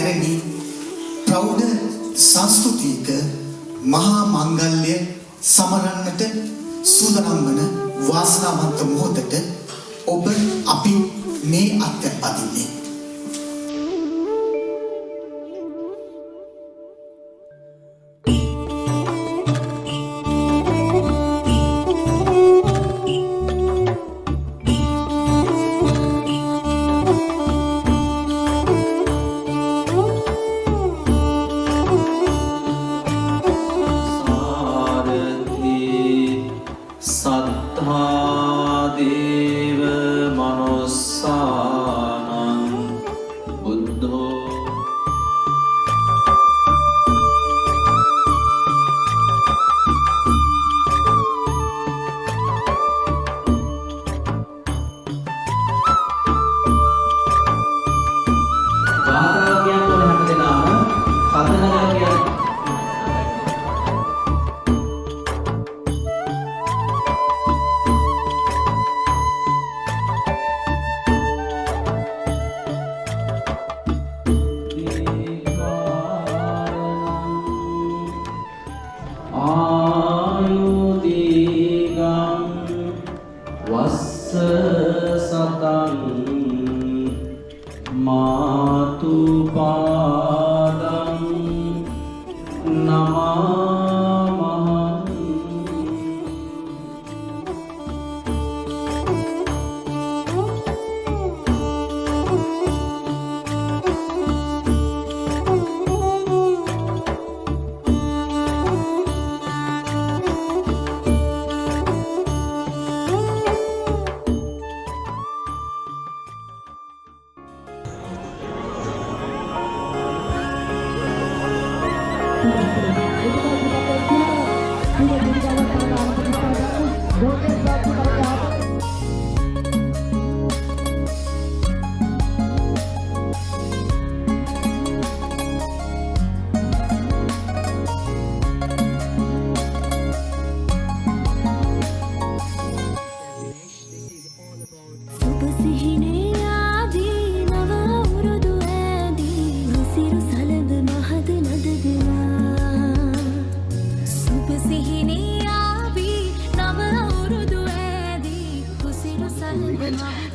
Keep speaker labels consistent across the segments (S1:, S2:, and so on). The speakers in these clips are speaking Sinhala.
S1: පැරණි ප්‍රෞಢ සංස්කෘතියක මහා මංගල්‍ය සමරන්නට සූදානම් වන වාසනාවන්ත මොහොතට ඔබ අපි මේ අත්පදින්නේ.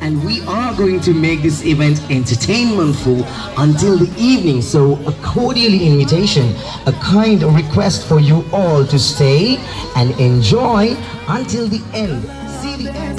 S2: And we are going to make this event entertainmentful until the evening. So a cordial invitation, a kind request for you all to stay and enjoy until the end. See the end.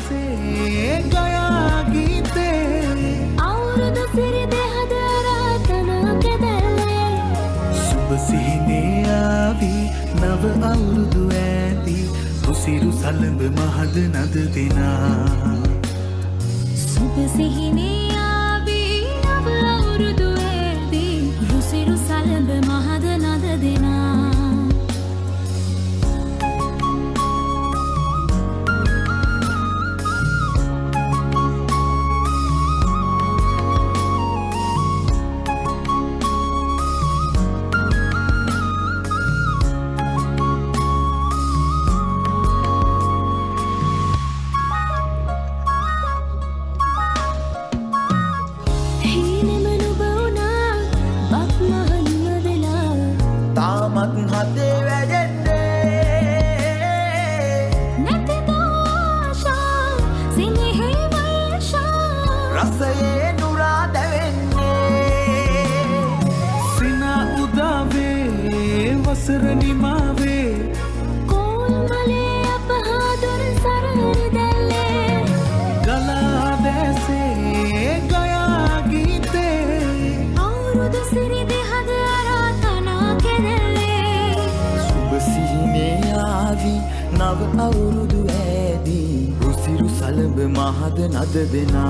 S3: නව අවුරුදු ඇදී රුසිරු සලඹ මහද නද දෙනා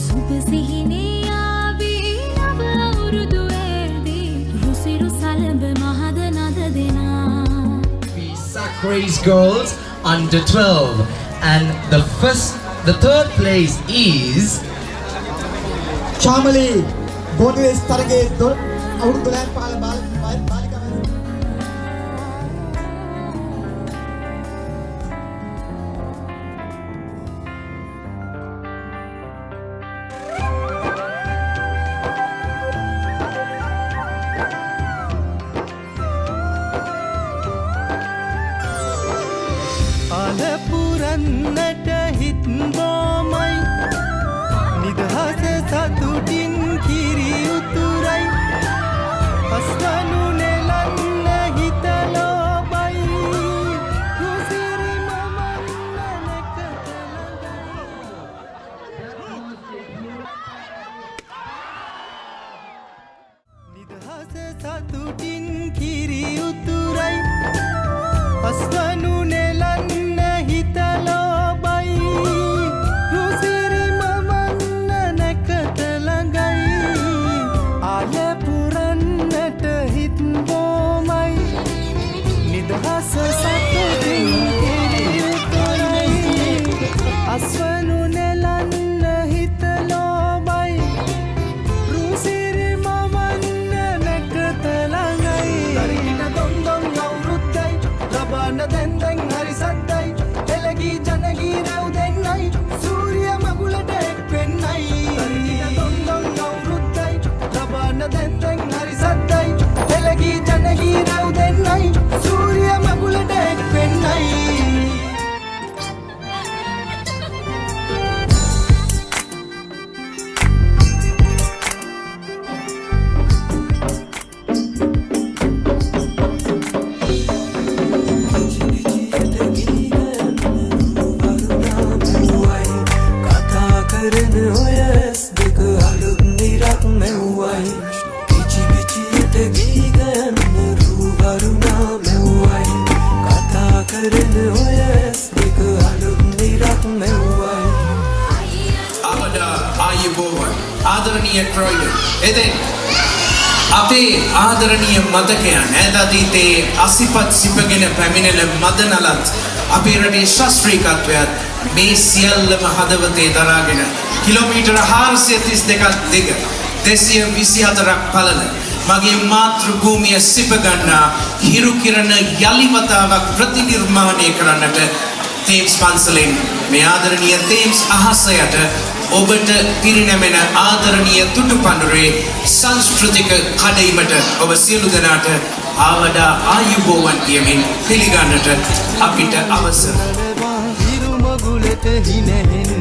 S3: සුබ සිහිනේ ආවි නව අවුරුදු ඇදී රුසිරු සලඹ මහද නද දෙනා.
S4: Praise Girls under 12, and the third place is
S5: Chamali Boniles Tarage අවුරුදු 12 පාල බාලිකා.
S3: පුරන්නට හිත් බොමයි නිදහස සතුටින් කිරි උතුරයි අස්වනු නෙලන්න හිත ලෝබයි රුසිරි මමන්න නැකත නිදහස සතුටින් කිරි උතුරයි අස්වනු නෙලන්න හිත ලෝබයි රුසිරි මමන්න නැකත ළඟයි ආල පුරන්නට හිත් බොමයි නිදහස සතුටින් කිරි උතුරයි අස්වනු නෙලන්න හිත ලෝබයි රුසිරි මමන්න නැකත ළඟයි දරින දොන් දොන් අවුරුද්දයි ලබන දැන් දැන් හරි සද්දයි එළගී ජනගී රැව් දෙන්නයි සූර්ය මගුලට එක් වෙන්නයි දරින දොන් දොන් අවුරුද්දයි ලබන දැන් දැන් හරි සද්දයි එළගී ජනගී රැව් දෙන්නයි සූර්ය මගුලට එක් වෙන්නයි
S6: කතා කරන ඔය ඇස් දෙක අලුත් නිරක් මෙව්වයි කිචි පිචියට ගීගයන්න රූවරුණා මෙව්වයි කතා කරන ඔය ඇස් දෙක අලුත් නිරක් මෙව්වයි
S7: අවඩා ආයුබෝවන් ආදරණීය ක්‍රොයිඩන් එදෙන් අපේ ආදරණීය මතකයන් ඈත අතීතයේ අසිපත් සිපගෙන පැමිණෙන මදනලත් අපේ රටේ ශාස්ත්‍රීයත්වයත් මේ සියල්ලම හදවතේ දරාගෙන කිලෝමීටර 432ක් දිග 224ක් පළල මගේ මාතෘ භූමිය සිප ගන්නා හිරු කිරණ යලි වතාවක් ප්‍රතිනිර්මාණය කරන්නට තේම්ස් පන්සලෙන් මේ ආදරණීය තේම්ස් අහස යට ඔබට පිරිනැමෙන ආදරණීය තුටු පඬුරේ සංස්කෘතික කඩයිමට ඔබ සියලු දෙනාට ආවඩා ආයුබෝවන් කියමින් පිළිගන්නට අපිට අවසර
S3: හිරු මගුලට හිනෙන්නයි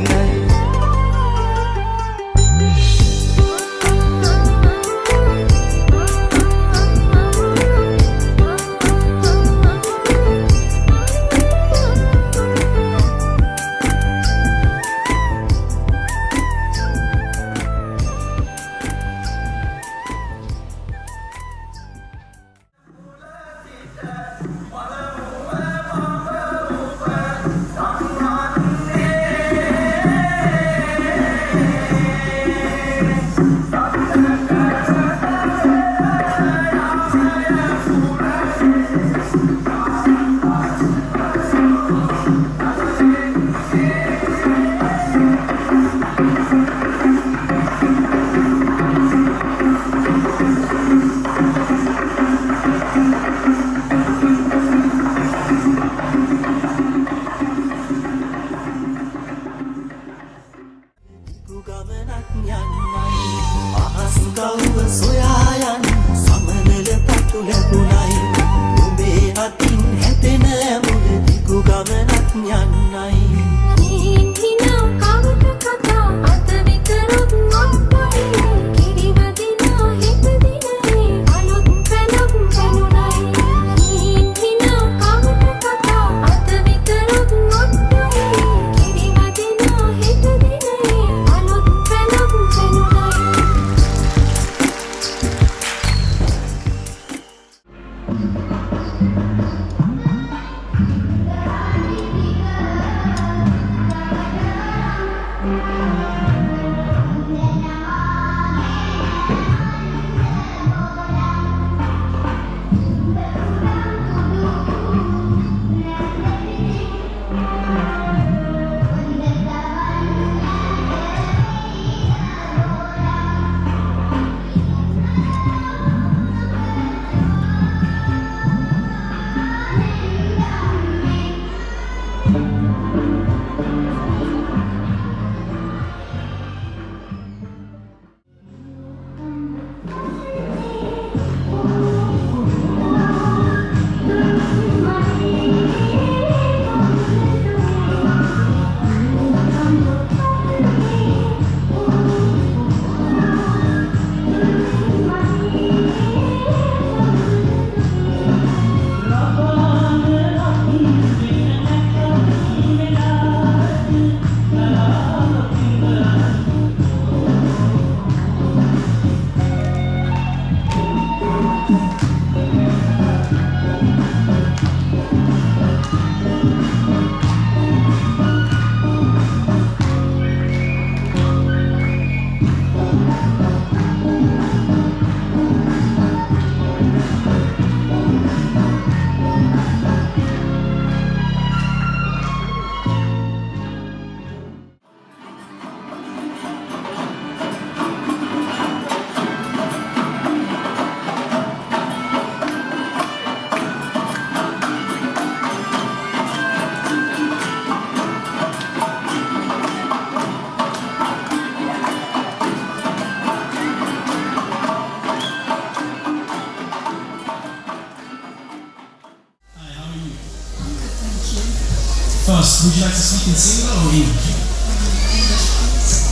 S8: would you like to speak in singular or English?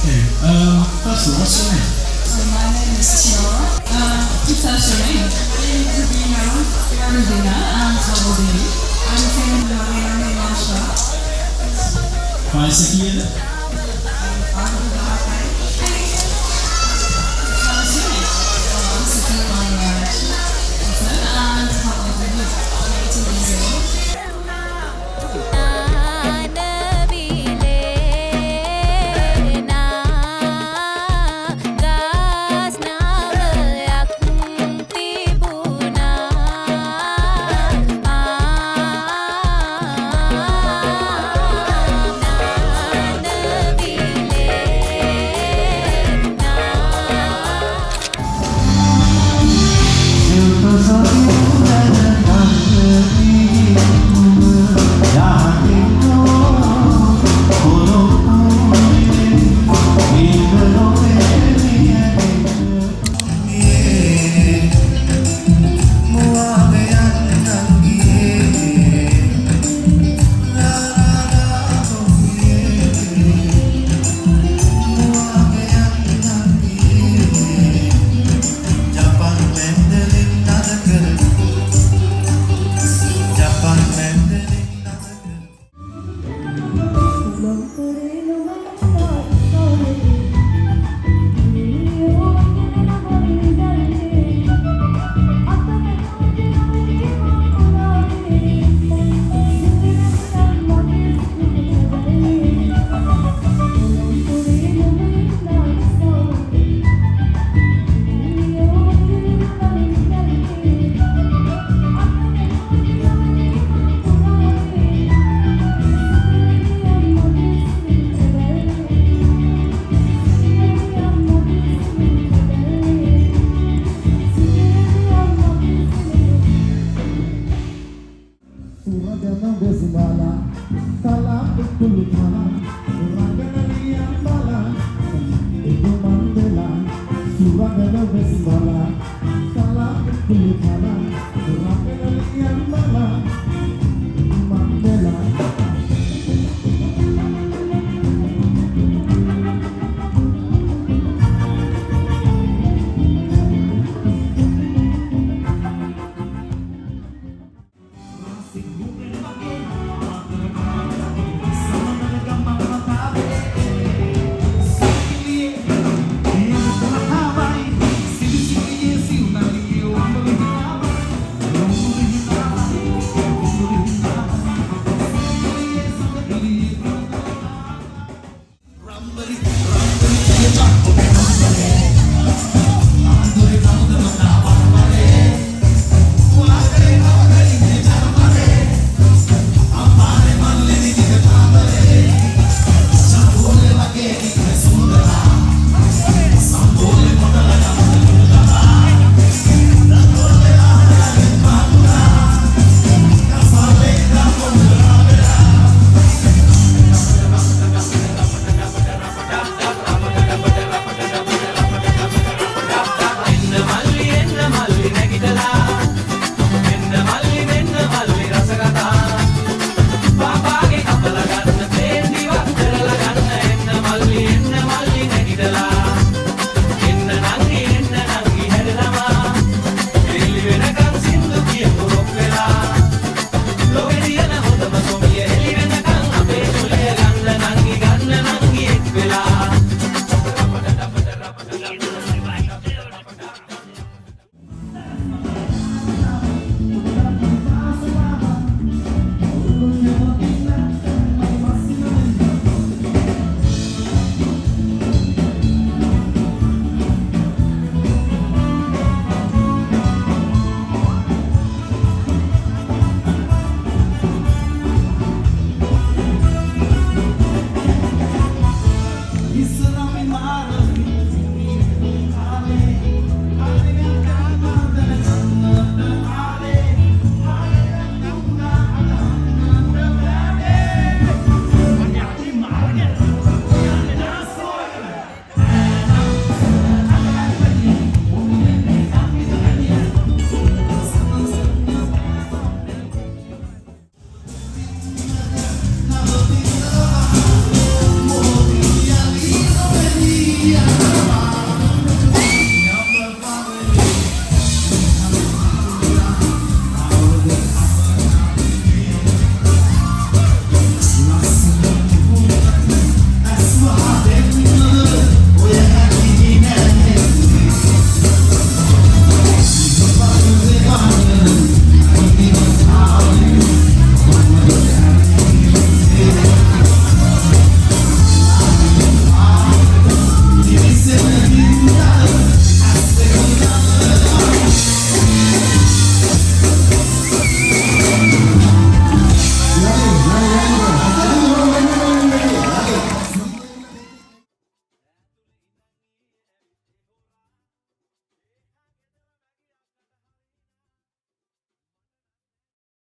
S8: Okay. First of all, what's your name?
S9: My name is Tiara. What's your name? Rubina. I'm Salvador. I'm from Marina Masha.
S8: Vai, esse aqui é